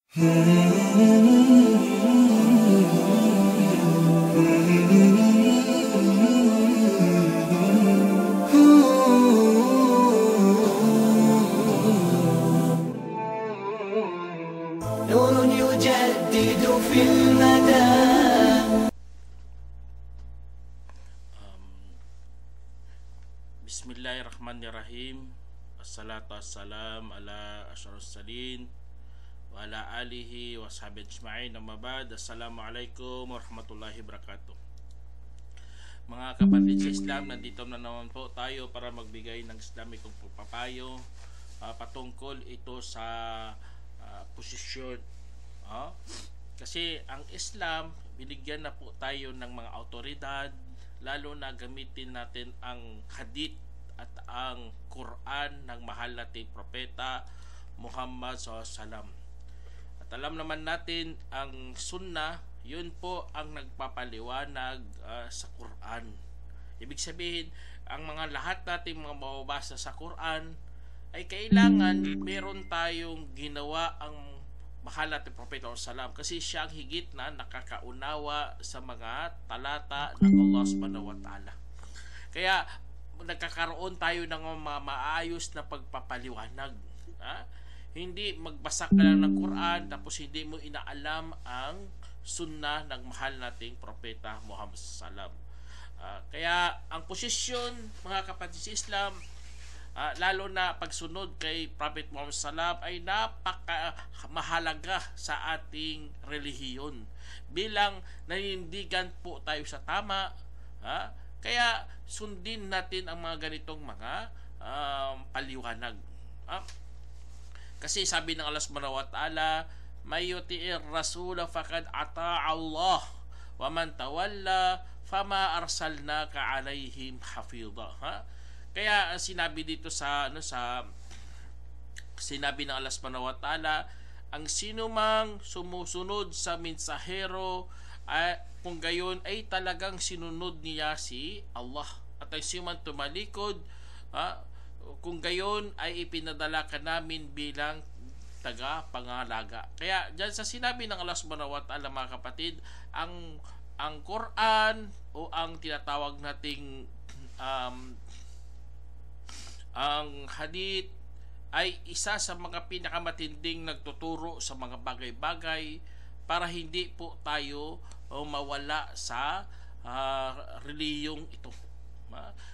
نور يجدد في المدى. Bismillahirrahmanirrahim. Assalatu wassalam ala asyrafis salin wa ala alihi wa sahbihi ajma'in. Amma ba'd. Assalamualaikum warahmatullahi wabarakatuh. Mga kapatid sa Islam, nandito na naman po tayo para magbigay ng Islamikong papayo patungkol ito sa posisyon. Kasi ang Islam, binigyan na po tayo ng mga autoridad, lalo na gamitin natin ang hadith at ang Quran ng mahal nating propeta Muhammad SAW. At alam naman natin ang sunnah, yun po ang nagpapaliwanag sa Quran. Ibig sabihin, ang mga lahat nating mga mababasa sa Quran ay kailangan meron tayong ginawa ang mahal nating propeta SAW, kasi siya ang higit na nakakaunawa sa mga talata ng Allah subhanahu wa ta'ala. Kaya nagkakaroon tayo ng mga maayos na pagpapaliwanag. Hindi magbasa ka lang ng Quran tapos hindi mo inaalam ang sunnah ng mahal nating propeta Muhammad SAW. Kaya ang posisyon, mga kapatid sa Islam, lalo na pagsunod kay Prophet Muhammad SAW, ay napakamahalaga sa ating relihiyon bilang nanindigan po tayo sa tama. Kaya sundin natin ang mga ganitong mga paliwanag. Kasi sabi ng Allah subhanahu wa ta'ala, may yuti'ir rasula faqad ata'a Allah wa man tawalla fama arsalnaka alaihim hafidha. Kaya sinabi dito sa sinabi ng Allah subhanahu wa ta'ala, ang sino mang sumusunod sa mensahero kung gayon ay talagang sinunod niya si Allah. At ang sino man tumalikod kung gayon ay ipinadala ka namin bilang taga-pangalaga. Kaya dyan sa sinabi ng Allah subhanahu wa ta'ala, mga kapatid, ang Quran o ang tinatawag nating ang hadith ay isa sa mga pinakamatinding nagtuturo sa mga bagay-bagay para hindi po tayo mawala sa reliyong ito.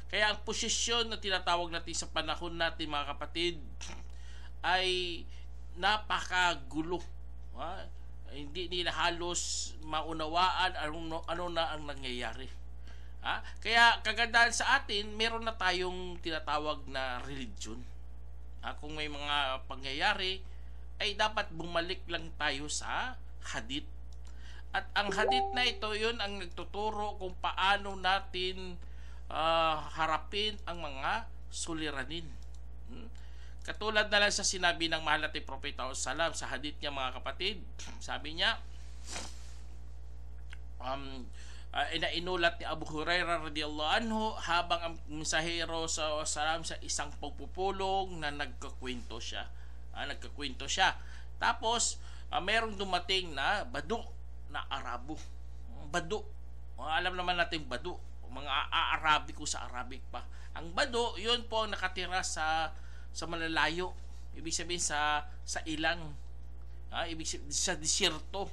Kaya ang posisyon na tinatawag natin sa panahon natin, mga kapatid, ay napakagulo. Hindi nila halos maunawaan ano na ang nangyayari. Kaya kagandahan sa atin, meron na tayong tinatawag na religion. Kung may mga pangyayari, ay dapat bumalik lang tayo sa hadith. At ang hadith na ito, yun ang nagtuturo kung paano natin harapin ang mga suliranin. Katulad na lang sa sinabi ng mahal nating propeta sallam sa hadith niya, mga kapatid. Sabi niya, inainulat ni Abu Hurairah radhiyallahu anhu habang ang mensahero sa salam sa isang pagpupulong na nagkakwento siya. Tapos merong dumating na badu na Arabo. Badu. Alam naman natin badu, mga Arabiko sa Arabic pa. Ang badu, yun po ang nakatira sa malalayo. Ibig sabihin sa ilang. Ibig sabihin sa disyerto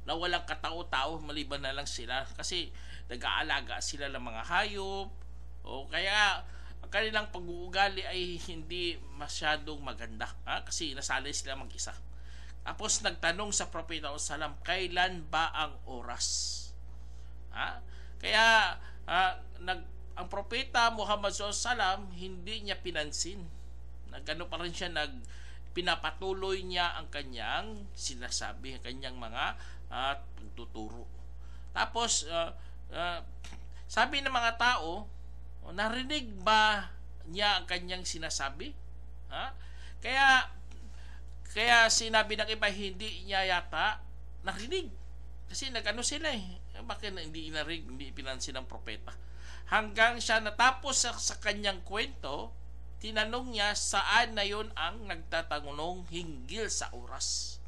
na walang katao-tao, maliban na lang sila kasi nag-aalaga sila ng mga hayop, o kaya ang kanilang pag-uugali ay hindi masyadong maganda, kasi nasanay sila mag-isa. Tapos nagtanong sa propeta sallam, kailan ba ang oras? Kaya ang propeta Muhammad sallam hindi niya pinansin. Nagano pa rin siya, pinapatuloy niya ang kanyang sinasabi, ang kanyang mga pagtuturo. Tapos sabi ng mga tao, narinig ba niya ang kanyang sinasabi? Kaya sinabi ng iba, hindi niya yata narinig. Kasi nagano sila bakit hindi narinig, hindi pinansin ng propeta. Hanggang siya natapos sa kanyang kwento, tinanong niya saan na yun ang nagtatanong hinggil sa oras.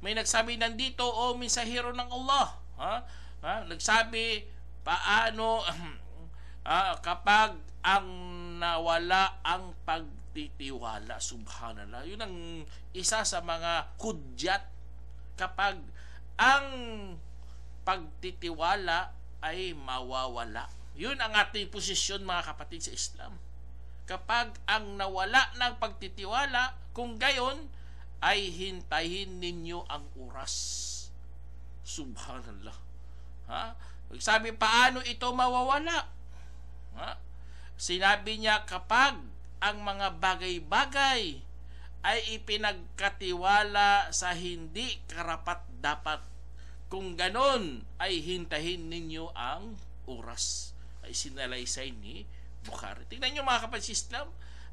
may nagsabi nandito, o mensahero ng Allah. Nagsabi, paano kapag ang nawala ang pagtitiwala, subhanallah. Yun ang isa sa mga hudyat kapag ang pagtitiwala ay mawawala. Yun ang ating posisyon, mga kapatid, sa Islam. Kapag ang nawala ng pagtitiwala, kung gayon, ay hintayin ninyo ang oras. Subhanallah. Sabi, paano ito mawawala? Sinabi niya, kapag ang mga bagay-bagay ay ipinagkatiwala sa hindi karapat-dapat, kung ganon ay hintahin ninyo ang oras. Ay sinalaysay ni Bukhari. Tingnan nyo, mga kapatid sa Islam,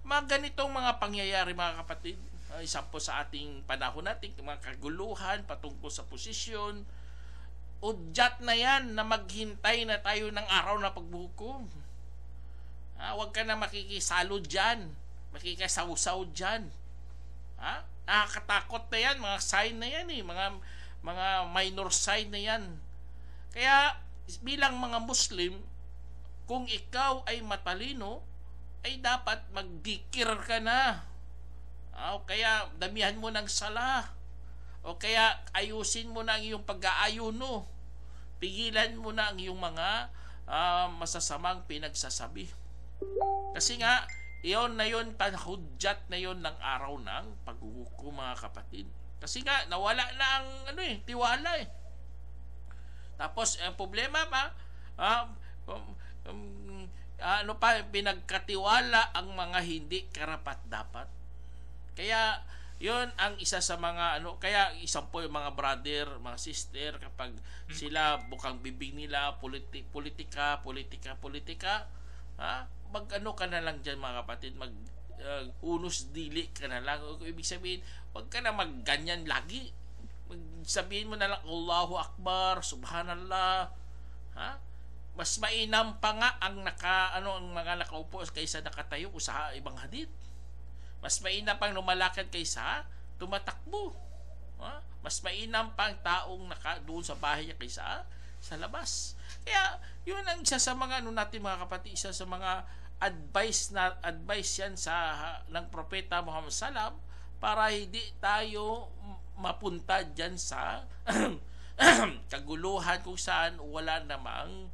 mga ganitong mga pangyayari, mga kapatid, isa po sa ating panahon natin, mga kaguluhan patungkol sa posisyon, udyat na yan na maghintay na tayo ng araw na pagbuhukom. Huwag ka na makikisalo dyan, makikisaw-saw dyan. Nakakatakot na yan, mga sign na yan, mga minor sign na yan. Kaya bilang mga Muslim, kung ikaw ay matalino, ay dapat magdikir ka na. O kaya damihan mo ng sala. O kaya ayusin mo na ang iyong pag-aayuno. Pigilan mo na ang iyong mga masasamang pinagsasabi. Kasi nga, iyon na yun, hudyat na yun ng araw ng paghuhukom, mga kapatid. Kasi nga, nawala na ang tiwala eh. Tapos, ang problema pa, pinagkatiwala ang mga hindi karapat-dapat. Kaya yun ang isa sa mga kaya isang po yung mga brother, mga sister, kapag sila bukang bibig nila politika, mag ka na lang dyan, mga kapatid, mag unos dili ka na lang. Ibig sabihin, wag ka na magganyan lagi. Sabihin mo na lang, Allahu Akbar, Subhanallah. Mas mainam pa nga ang mga nakaupo kaysa nakatayo sa ibang hadith. Mas mainam pang lumalakad kaysa tumatakbo. Mas mainam pang taong doon sa bahay niya kaysa sa labas. Kaya yun ang isa sa mga natin, mga kapatid, isa sa mga advice yan ng propeta Muhammad sallam, para hindi tayo mapunta dyan sa kaguluhan kung saan wala namang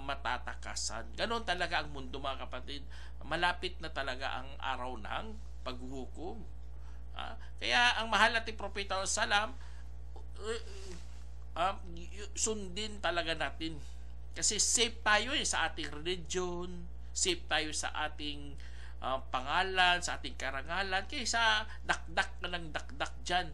matatakasan. Ganon talaga ang mundo, mga kapatid. Malapit na talaga ang araw ng paghuhukom. Kaya ang mahal nating propeta sallam, sundin talaga natin. Kasi safe tayo sa ating religion, safe tayo sa ating pangalan, sa ating karangalan, kaysa dakdak ka ng dakdak dyan.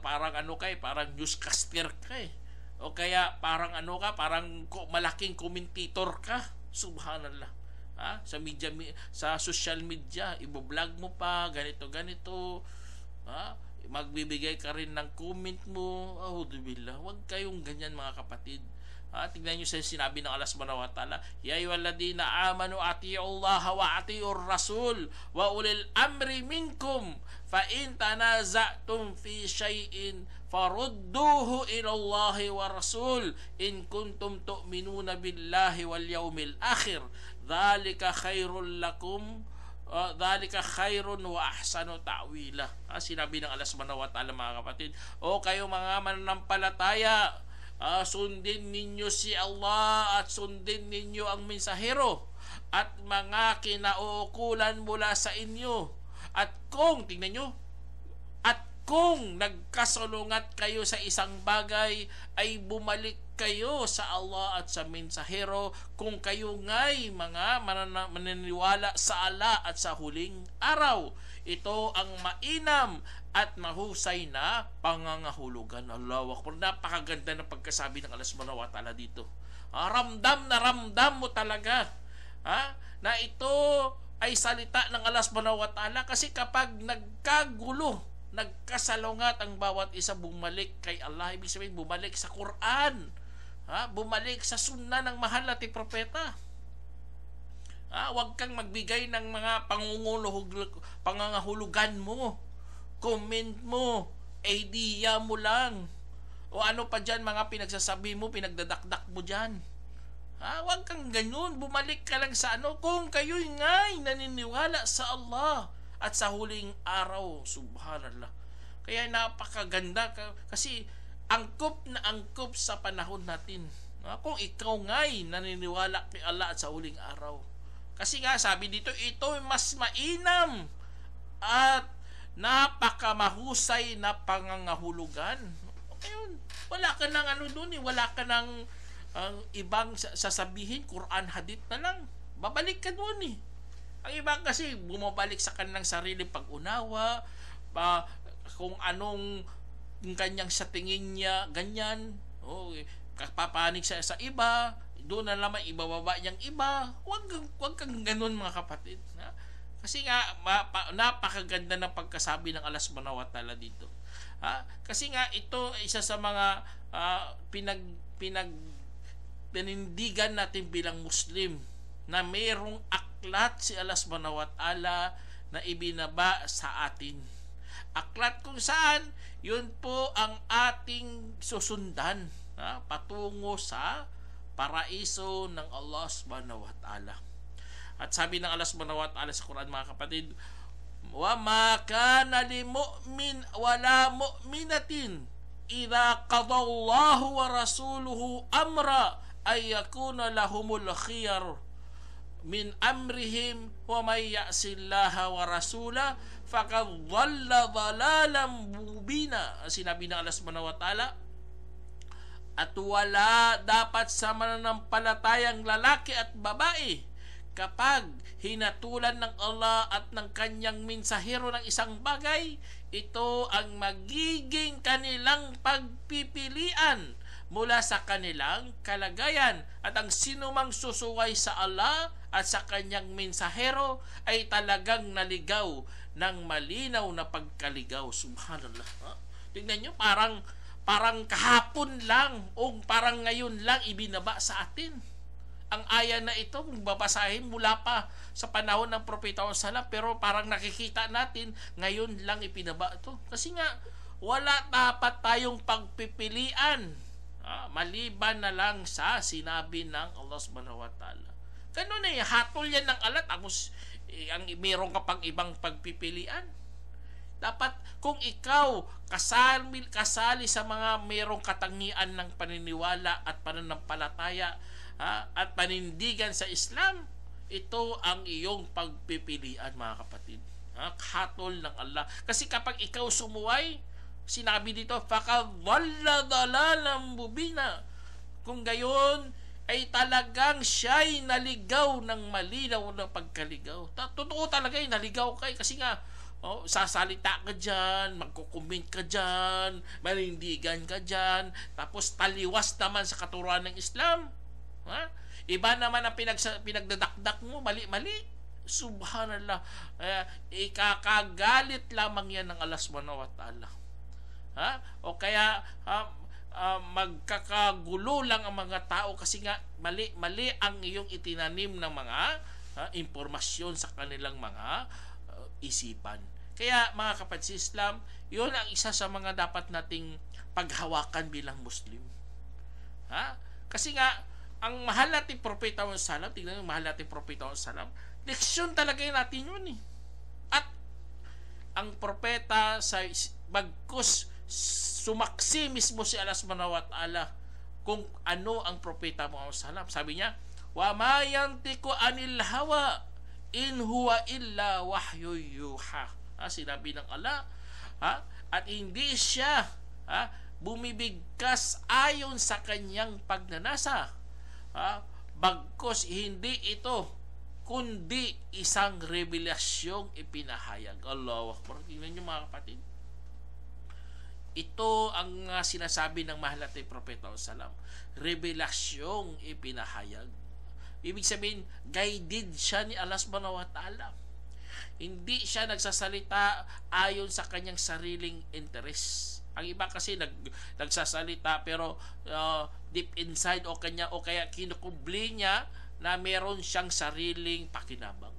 Parang parang newscaster ka eh. O kaya parang parang malaking commentator ka. Subhanallah. Sa media, sa social media, ibo-vlog mo pa, ganito. Magbibigay ka rin ng comment mo. Auzubillah. Huwag kayong ganyan, mga kapatid. Tignan nyo sa sinabi ng Allah subhanahu wa ta'ala, ya ayyuhalladhina amanu atiiullaha wa atiiur rasul wa ulil amri minkum fa in tanaza'tum fi syai'in farudduhu ila Allahi wa rasul in kuntum tu'minuna billahi wal yawmil akhir dhalika khairul lakum dhalika khairun wa ahsanu ta'wila. Sinabi ng Allah subhanahu wa ta'ala, mga kapatid, o kayo mga mananampalataya, sundin ninyo si Allah at sundin ninyo ang mensahero at mga kinauukulan mula sa inyo. At kung, tingnan nyo, at kung nagkasalungat kayo sa isang bagay, ay bumalik kayo sa Allah at sa mensahero kung kayo nga'y mga mananiwala sa Allah at sa huling araw. Ito ang mainam at mahusay na pangangahulugan. Allahu Akbar. Napakaganda ng pagkasabi ng Allah subhanahu wa ta'ala dito. Ramdam na ramdam mo talaga na ito ay salita ng Allah subhanahu wa ta'ala, kasi kapag nagkagulo, nagkasalungat ang bawat isa, bumalik kay Allah. Ibig sabihin, bumalik sa Quran, bumalik sa sunna ng mahal nating propeta. Huwag kang magbigay ng mga pangangahulugan mo, comment mo, idea mo lang. O ano pa dyan, mga pinagsasabi mo, pinagdadakdak mo dyan. Huwag kang ganun. Bumalik ka lang sa ano. Kung kayo'y nga'y naniniwala sa Allah at sa huling araw. Subhanallah. Kaya napakaganda. Kasi angkop na angkop sa panahon natin. Kung ikaw nga'y naniniwala kay Allah at sa huling araw. Kasi nga sabi dito, ito mas mainam at napakamahusay na pangangahulugan. Ayun, wala ka nang ano doon wala ka nang ibang sasabihin, Quran, hadith na lang. Babalik ka doon Ang iba kasi bumabalik sa kanilang sariling pag-unawa, kung anong kanyang sa tingin niya, ganyan. Kapapanig sa iba, doon na naman ibababa niyang iba. Huwag kang ganun, mga kapatid. Kasi nga napakaganda ng pagkasabi ng Allah Subhanahu wa Ta'ala dito. Kasi nga ito isa sa mga pinindigan natin bilang Muslim na mayroong aklat si Allah Subhanahu wa Ta'ala na ibinaba sa atin. Aklat kung saan yun po ang ating susundan patungo sa paraiso ng Allah Subhanahu wa Ta'ala. At sabi ng Allah Subhanahu wa Ta'ala sa Quran, mga kapatid, wa ma kana li mu'min wala mu'minatin idza qada Allahu wa rasuluhu amra ay yakuna lahumul khiyar min amrihim wa may ya'sillaha wa rasula faqad dhalla dhalalan mubina. Sinabi ng Allah Subhanahu wa Ta'ala, at wala dapat sa mananampalatayang lalaki at babae kapag hinatulan ng Allah at ng kanyang mensahero ng isang bagay, ito ang magiging kanilang pagpipilian mula sa kanilang kalagayan. At ang sinumang susuway sa Allah at sa kanyang mensahero ay talagang naligaw ng malinaw na pagkaligaw. Subhanallah. Tingnan nyo, parang kahapon lang o parang ngayon lang ibinaba sa atin ang aya na ito. Kung babasahin mula pa sa panahon ng Propeta Muhammad, pero parang nakikita natin ngayon lang ipinaba ito. Kasi nga wala dapat tayong pagpipilian maliban na lang sa sinabi ng Allah Subhanahu wa Ta'ala. Ganun hatol yan ng alat. Ang meron ka pang ibang pagpipilian. Dapat kung ikaw kasali sa mga merong katangian ng paniniwala at pananampalataya at panindigan sa Islam, ito ang iyong pagpipilian, mga kapatid. Hatol ng Allah. Kasi kapag ikaw sumuway, sinabi dito, faqad dhalla dhalalan mubina. Kung gayon ay talagang siya'y naligaw ng malinaw na pagkaligaw. Totoo talaga naligaw ka kasi nga sasalita ka dyan, magkukomment ka dyan, manindigan ka dyan, tapos taliwas naman sa katuruan ng Islam. Iba naman ang pinagdadakdak mo, mali-mali. Subhanallah. Ikakagalit lamang yan ng Allah Subhanahu wa Ta'ala. O kaya magkakagulo lang ang mga tao kasi nga mali ang iyong itinanim ng mga impormasyon sa kanilang mga isipan. Kaya mga kapatid sa Islam, yun ang isa sa mga dapat nating paghawakan bilang Muslim. Kasi nga ang mahal nating Propeta Muhammad, tingnan yung mahal nating Propeta Muhammad, leksyon talaga natin yun At ang propeta sa bagkus sumaksi mismo si Allah Subhanahu wa Ta'ala kung ano ang Propeta Muhammad. Sabi niya, wa ma yantiqu anil hawa in huwa illa wahyu yuha. Sinabi ng Allah, at hindi siya bumibigkas ayon sa kanyang pagnanasa. Bagkus hindi ito kundi isang revelasyong ipinahayag. Allahu Akbar. Tingnan niyo, mga kapatid. Ito ang sinasabi ng mahal nating Propeta Muhammad. Revelasyong ipinahayag. Ibig sabihin, guided siya ni Allah Subhanahu wa Ta'ala. Hindi siya nagsasalita ayon sa kanyang sariling interes. Ang iba kasi nagsasalita pero deep inside o kaya kinukubli niya na meron siyang sariling pakinabang.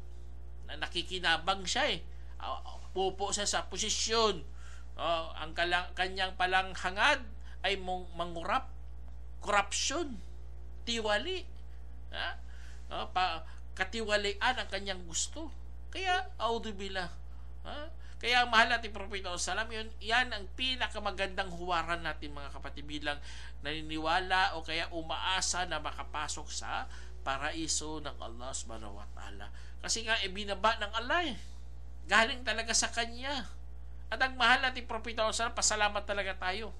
Na nakikinabang siya Pupo siya sa posisyon. ang kanyang palang hangad ay mangurap, corruption, tiwali. Katiwalian ang kanyang gusto. Kaya, audubillah. Kaya ang mahal natin Propeta Salam, yan ang pinakamagandang huwaran natin mga kapatid, bilang naniniwala o kaya umaasa na makapasok sa paraiso ng Allah subhanahu wa ta'ala. Kasi nga, binaba ng Allah galing talaga sa Kanya. At ang mahal natin Propeta Salam, pasalamat talaga tayo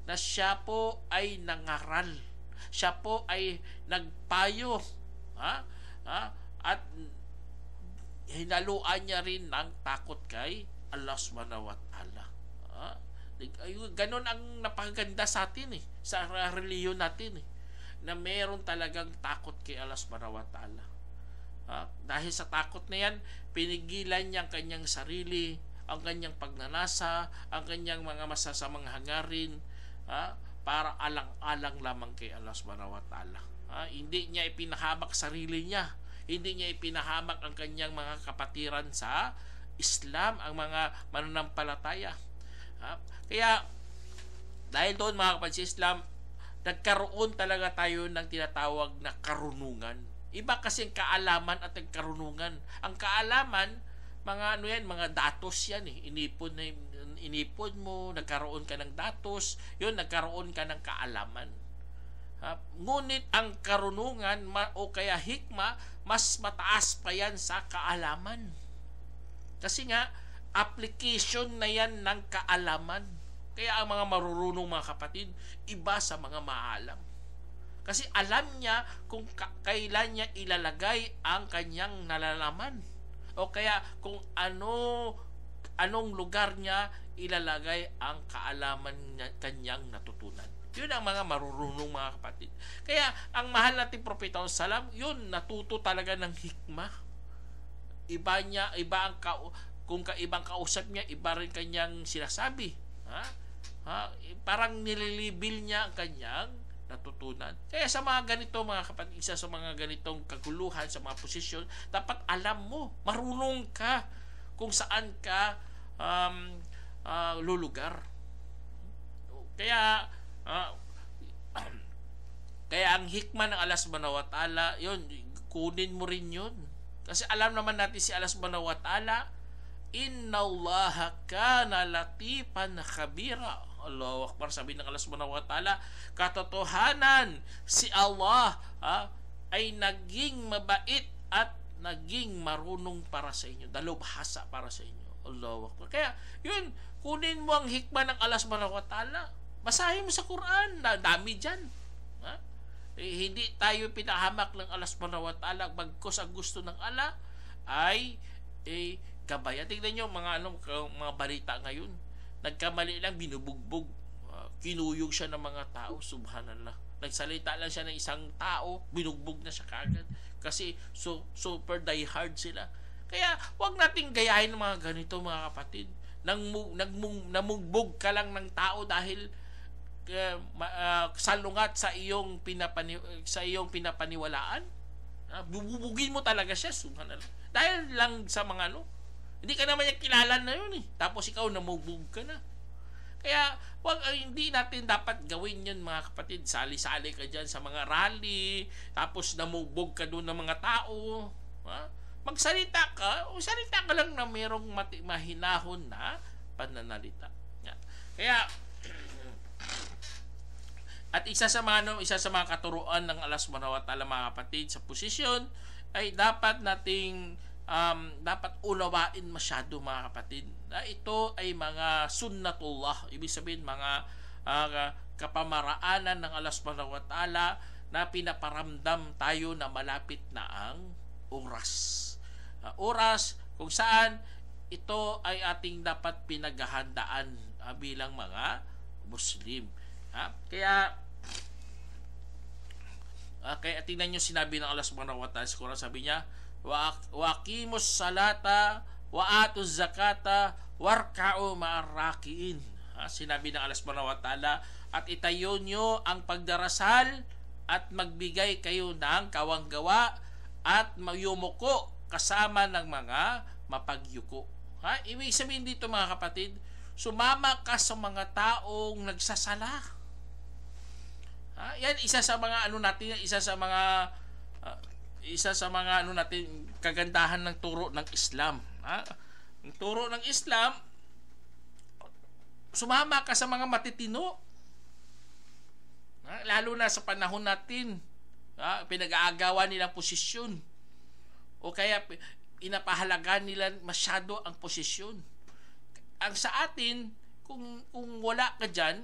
na siya po ay nangaral. Siya po ay nagpayo. At hinaluan niya rin ng takot kay Allah subhanahu wa ta'ala. Ganon ang napakaganda sa atin sa reliyon natin na meron talagang takot kay Allah subhanahu wa ta'ala. Dahil sa takot na yan, pinigilan niya ang kanyang sarili, ang kanyang pagnanasa, ang kanyang mga masasamang hangarin, para alang-alang lamang kay Allah subhanahu wa ta'ala. Hindi niya ipinahamak sarili niya, hindi niya ipinahamak ang kanyang mga kapatiran sa Islam, ang mga mananampalataya. Kaya dahil doon mga kapatid sa Islam, nagkaroon talaga tayo ng tinatawag na karunungan. Iba kasi ang kaalaman at ang karunungan. Ang kaalaman, mga datos yan inipon mo, nagkaroon ka ng datos, nagkaroon ka ng kaalaman. Ngunit ang karunungan o kaya hikma, mas mataas pa yan sa kaalaman. Kasi nga, application na yan ng kaalaman. Kaya ang mga marurunong mga kapatid, iba sa mga maalam. Kasi alam niya kung kailan niya ilalagay ang kanyang nalalaman. O kaya kung anong lugar niya ilalagay ang kaalaman niya, kanyang natutunan. Yun ang mga marurunong mga kapatid. Kaya ang mahal nating Propeta Salam, yun, natuto talaga ng hikmah. Iba ang kung ibang kausap niya, iba rin kanyang sinasabi. Parang nililibil niya ang kanyang natutunan. Kaya sa mga ganito mga kapatid, isa sa mga ganitong kaguluhan sa mga posisyon, dapat alam mo, marunong ka kung saan ka lulugar. Kaya ang hikmah ng Allah subhanahu wa ta'ala, yun, kunin mo rin yun. Kasi alam naman natin si Allah subhanahu wa ta'ala, Inna Allaha kana latifan khabira. Allahu Akbar, sabi ng Allah subhanahu wa ta'ala, katotohanan si Allah ay naging mabait at naging marunong para sa inyo, dalubhasa para sa inyo. Allahu Akbar. Kaya yun, kunin mo ang hikmah ng Allah subhanahu wa ta'ala, basahin mo sa Quran, dami dyan. Hindi tayo pinahamak ng Allah subhanahu wa ta'ala, bagkus ang gusto ng Allah ay gabay. Tingnan nyo mga balita ngayon, nagkamali lang, binubugbog, kinuyog siya ng mga tao, subhanallah. Nagsalita lang siya ng isang tao, binugbog na siya kaagad kasi super diehard sila. Kaya wag nating gayahin ng mga ganito mga kapatid. Namugbog ka lang ng tao dahil salungat sa iyong pinapaniwalaan. Bubugin mo talaga siya, subhanallah. Dahil lang sa mga hindi ka naman niya kilala na yun tapos ikaw namubog ka na. Kaya hindi natin dapat gawin yun mga kapatid. Sali-sali ka dyan sa mga rally, tapos namubog ka doon ng mga tao. Magsalita ka, o salita ka lang na mayroong mahinahon na pananalita. Kaya at isa sa mga katuruan ng Allah subhanahu wa ta'ala mga kapatid sa posisyon ay dapat nating dapat unawain masyado mga kapatid na ito ay mga sunnatullah, ibig sabihin mga kapamaraanan ng Allah subhanahu wa ta'ala na pinaparamdam tayo na malapit na ang oras. Oras kung saan ito ay ating dapat pinaghahandaan bilang mga Muslim. Kaya tingnan nyo sinabi ng Allah subhanahu wa ta'ala sa Quran, sabi niya, wa aqimus salata wa atuz zakata warka'u ma'ar rakiin. Sinabi ng Allah subhanahu wa ta'ala, at itayo nyo ang pagdarasal at magbigay kayo ng kawanggawa at mayumuko kasama ng mga mapagyuko. Ibig sabihin dito mga kapatid, sumama ka sa mga taong nagsasala. Yan isa sa mga natin kagandahan ng turo ng Islam. Ang turo ng Islam, sumama ka sa mga matitino. Lalo na sa panahon natin, pinag-aagawan nilang posisyon o kaya inapahalagan nila masyado ang posisyon. Ang sa atin, kung wala ka dyan,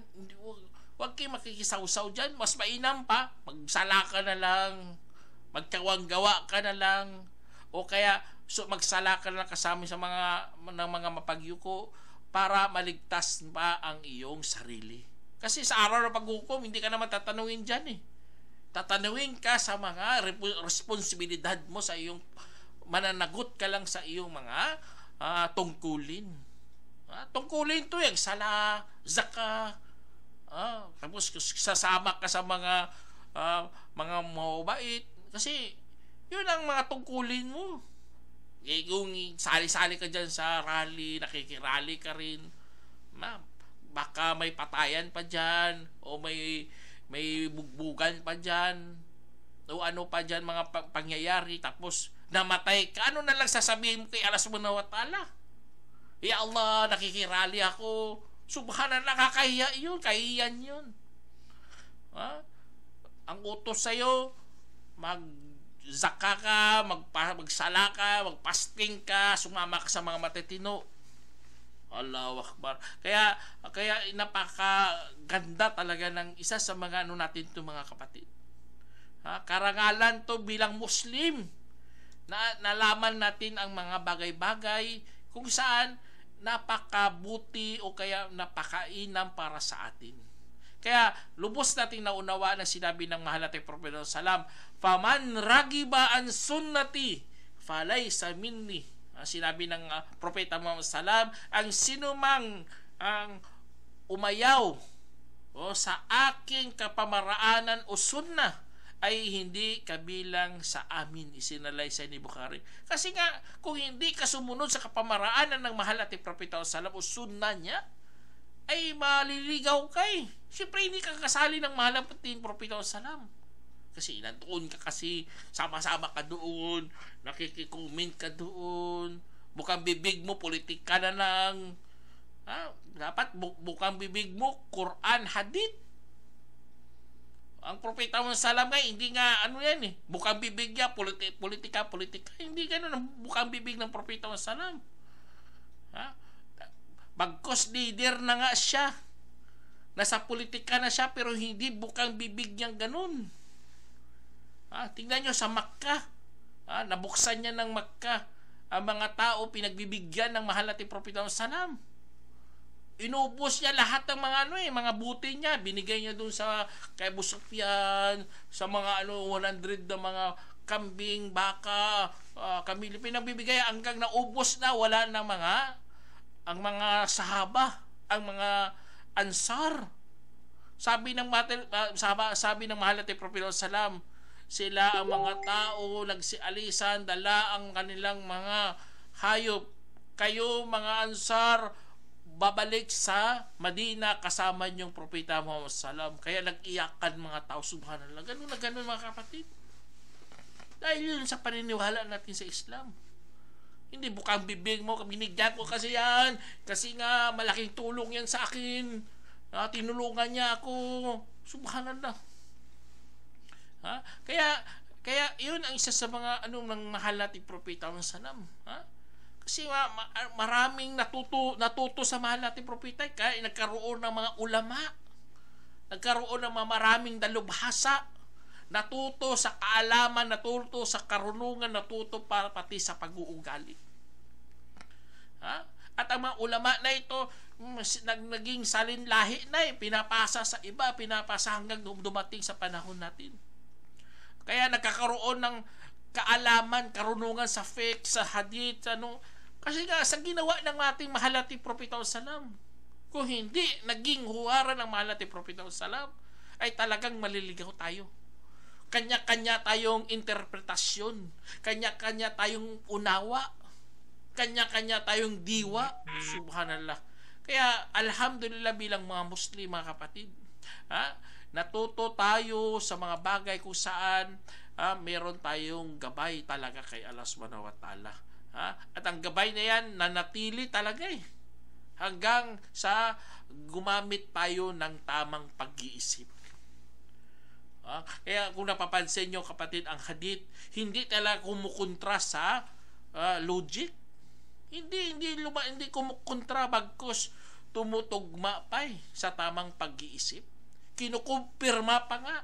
huwag kayo makikisawsaw dyan. Mas mainam pa, magsala ka na lang, magkawang-gawa ka na lang, o kaya magsala ka na lang kasama sa mga mapagyuko para maligtas pa ang iyong sarili. Kasi sa araw ng paghukom, hindi ka naman tatanungin dyan eh. Tatanungin ka sa mga responsibilidad mo sa iyong, mananagot ka lang sa iyong mga tungkulin. Tungkulin to yung sala, zaka, tapos sasama ka sa mga mabait. Kasi yun ang mga tungkulin mo. Kung sali-sali ka dyan sa rally, nakikirally ka rin, baka may patayan pa dyan o may bugbugan pa dyan o ano pa dyan mga pangyayari, tapos namatay ka. Ano na lang sasabihin mo kay Allah subhanahu wa ta'ala? Ya Allah, nakikirally ako. Subhanallah, kakahiya yun, kahiyan yun. Ang utos sa'yo, magsaka ka, magsala ka, magpasting ka, sumama ka sa mga matitino. Allahu Akbar. Kaya napakaganda talaga ng isa sa mga natin to, mga kapatid. Karangalan to bilang Muslim. Nalaman natin ang mga bagay-bagay kung saan napakabuti o kaya napakainam para sa atin. Kaya lubos nating naunawa na sinabi ng mahal nating Propeta Salam, "Faman ragiba an sunnati falaysa minni." Sinabi ng Propeta Muhammad Salam, ang sinumang ang umayaw sa aking kapamaraanan o sunnah ay hindi kabilang sa amin. Isinalaysay ni Bukhari. Kasi nga, kung hindi ka sumunod sa kapamaraanan ng mahal nating Propeta Salam o sunnah niya, ay maliligaw kay. Siyempre hindi ka kasali ng mahal nating Propeta Salam. Kasi nandoon ka, kasi sama-sama ka doon, nakikicomment ka doon, bukang bibig mo politik ka na lang. Dapat bukang bibig mo Quran, hadith. Ang Propeta Muhammad Salam nga, hindi nga yan eh, bukang bibig niya politika, hindi ganoon ang bukang bibig ng Propeta Muhammad Salam. Bagkos leader na nga siya, nasa politika na siya, pero hindi bukang bibig niyang ganun. Tingnan nyo sa Makkah, nabuksan niya ng Makkah ang mga tao, pinagbibigyan ng mahal nating Propeta Salam. Inubos niya lahat ng mga buti niya, binigay niya dun sa kay Abu Sufyan, sa mga 100 na mga kambing, baka, kamili, pinagbibigay hanggang naubos na, wala na ang mga sahaba, ang mga ansar. Sabi ng mahal nating Propeta Salam, sila ang mga tao nagsialisan, dala ang kanilang mga hayop. Kayo mga ansar, babalik sa Madina kasama niyong Propeta Muhammad Salam. Kaya nag-iyakan mga tao, subhanallah. Ganun na ganun mga kapatid. Dahil yun sa paniniwala natin sa Islam. Hindi bukang bibig mo, binigyan ko kasi yan, kasi nga malaking tulong yan sa akin, tinulungan niya ako, subhanallah. Kaya yun ang isa sa mga ng mahal nating Propeta Muhammad Salam. Kasi maraming natuto sa mahal nating Propeta, kaya nagkaroon ng mga ulama, nagkaroon ng maraming dalubhasa, natuto sa kaalaman, natuto sa karunungan, natuto para pati sa pag-uugali. At ang mga ulama na ito, naging salinlahi na pinapasa sa iba, pinapasa hanggang dumating sa panahon natin. Kaya nagkakaroon ng kaalaman, karunungan sa fiqh, sa hadith, kasi nga sa ginawa ng ating mahal nating Propeta Salam. Kung hindi naging huwaran ng mahal nating Propeta Salam, ay talagang maliligaw tayo. Kanya-kanya tayong interpretasyon, kanya-kanya tayong unawa, kanya-kanya tayong diwa. Subhanallah. Kaya alhamdulillah bilang mga Muslim, mga kapatid, natuto tayo sa mga bagay kung saan meron tayong gabay talaga kay Allah subhanahu wa ta'ala. At ang gabay na yan nanatili talaga hanggang sa gumamit tayo ng tamang pag-iisip. Kaya kung napapansin nyo, kapatid, ang hadith hindi talaga kumukontra sa logic. Hindi kumukontra, bagkus tumutugma pa sa tamang pag-iisip. Kinukumpirma pa nga.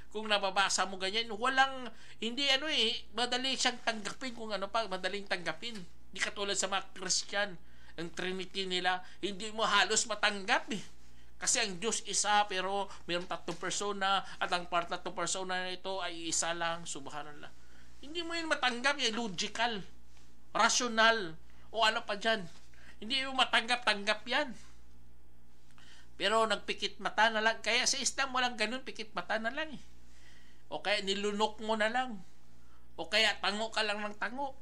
Kung nababasa mo ganyan, madali siyang tanggapin, madaling tanggapin. Hindi katulad sa mga Christian, ang Trinity nila, hindi mo halos matanggap Kasi ang Diyos isa, pero mayroong 3 persona, at ang 3 persona na ito ay isa lang. Subhanallah. Hindi mo yun matanggap, logical, rational, o ano pa dyan. Hindi mo matanggap-tanggap yan. Pero nagpikit mata na lang. Kaya sa Islam walang ganun, pikit mata na lang O kaya nilunok mo na lang. O kaya tango ka lang ng tango.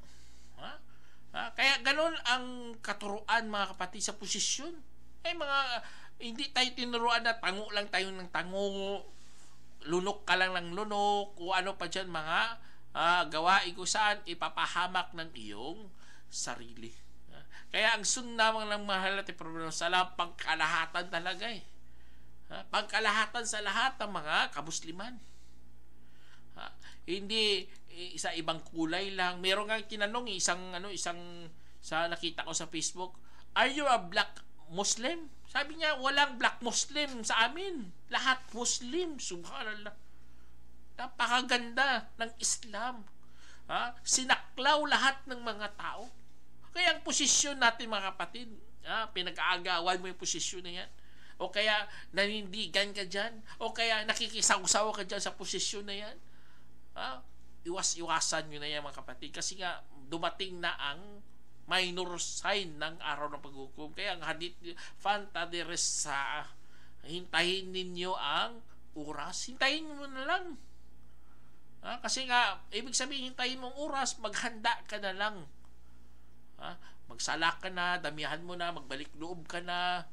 Kaya ganun ang katuruan, mga kapatid, sa posisyon. Hindi tayo tinuruan na tango lang tayo ng tango, lunok ka lang ng lunok, o ano pa dyan mga gawain kung saan ipapahamak ng iyong sarili. Kaya ang sunnah ng mahal natin salam, pangkalahatan talaga pangkalahatan sa lahat ng mga kamusliman. Hindi isa ibang kulay lang. Meron nga kinanong isang sa nakita ko sa Facebook, "Are you a black Muslim?" Sabi niya, walang black Muslim sa amin. Lahat Muslim. Subhanallah. Napakaganda ng Islam. Sinaklaw lahat ng mga tao. Kaya ang posisyon natin, mga kapatid, pinag-aagawan mo yung posisyon na yan. O kaya nanindigan ka dyan. O kaya nakikisaw-saw ka dyan sa posisyon na yan. Iwas-iwasan nyo na yan, mga kapatid. Kasi nga, dumating na ang minor sign ng araw ng paghukom. Kaya ang hadith, fantadiris sa hintahin ninyo ang oras. Hintahin mo na lang. Kasi nga, ibig sabihin, hintahin mong oras, maghanda ka na lang. Magsala ka na, damihan mo na, magbalik loob ka na.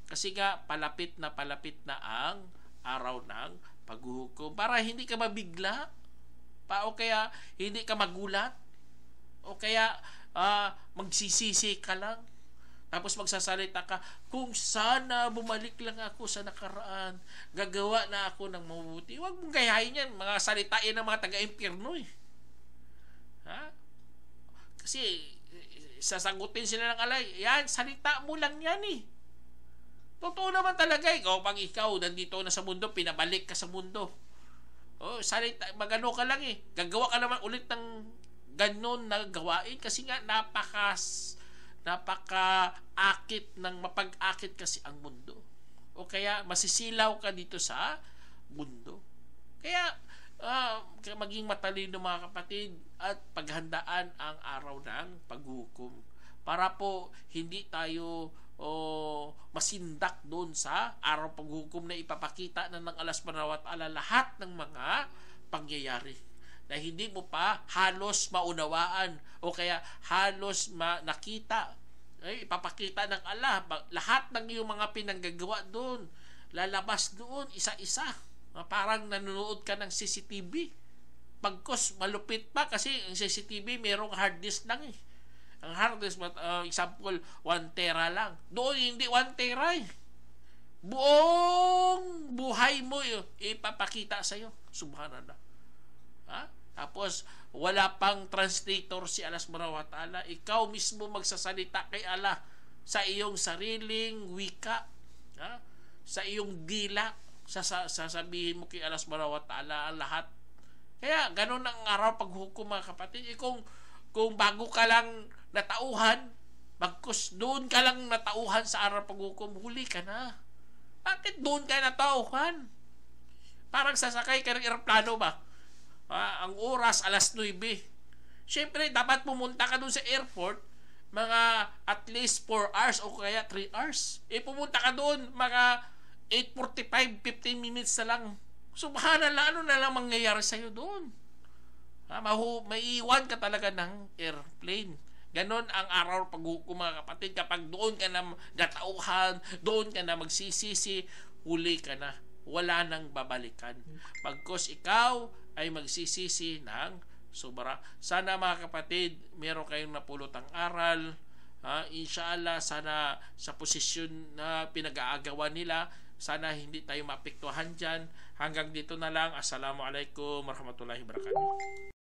Kasi nga, palapit na ang araw ng paghukom. Para hindi ka mabigla, o kaya hindi ka magulat, o kaya magsisisi ka lang, tapos magsasalita ka, kung sana bumalik lang ako sa nakaraan, gagawa na ako ng mabuti. Huwag mong gayahin yan, mga salitain ng mga taga-impyerno kasi sasagutin sila ng alay, yan, salita mo lang yan totoo naman talaga pag ikaw nandito na sa mundo, pinabalik ka sa mundo, salita, magano ka lang gagawa ka naman ulit ng ganon na gawain kasi nga napaka-akit ng mapag-akit kasi ang mundo. O kaya masisilaw ka dito sa mundo. Kaya maging matalino, mga kapatid, at paghandaan ang araw ng paghukom para po hindi tayo masindak doon sa araw paghukom na ipapakita na ng Allah subhanahu wa ta'ala lahat ng mga pangyayari na hindi mo pa halos maunawaan o kaya halos nakita. Ipapakita ng Allah lahat ng iyong mga pinanggagawa doon, lalabas doon isa-isa, parang nanonood ka ng CCTV. Pagkos malupit pa kasi ang CCTV merong hard disk lang ang hard disk, example 1 tera lang, doon hindi 1 tera buong buhay mo ipapakita sa'yo. Subhanallah. Tapos wala pang translator si Allah subhanahu wa ta'ala, ikaw mismo magsasalita kay Allah sa iyong sariling wika, sa iyong dila, sasabihin mo kay Allah subhanahu wa ta'ala ang lahat. Kaya ganun ang araw paghukom, mga kapatid. Kung bago ka lang natauhan, bagkus doon ka lang natauhan sa araw paghukom, huli ka na. Bakit doon ka natauhan? Parang sasakay ka ng eroplano ba? Ang oras alas 9. Siyempre dapat pumunta ka doon sa airport mga at least 4 hours o kaya 3 hours. Pumunta ka doon mga 8:45, 15 minutes na lang. Subhanallah, ano na lang mangyayari sa'yo doon? Maiiwan ka talaga ng airplane. Ganon ang araw paghukom, mga kapatid. Kapag doon ka na gatauhan, doon ka na magsisisi, huli ka na. Wala nang babalikan. Pagkos ikaw ay magsisisi ng sobra. Sana, mga kapatid, meron kayong napulotang aral. Inshallah, sana sa posisyon na pinag-aagawan nila, sana hindi tayo maapektuhan dyan. Hanggang dito na lang. Assalamualaikum warahmatullahi wabarakatuh.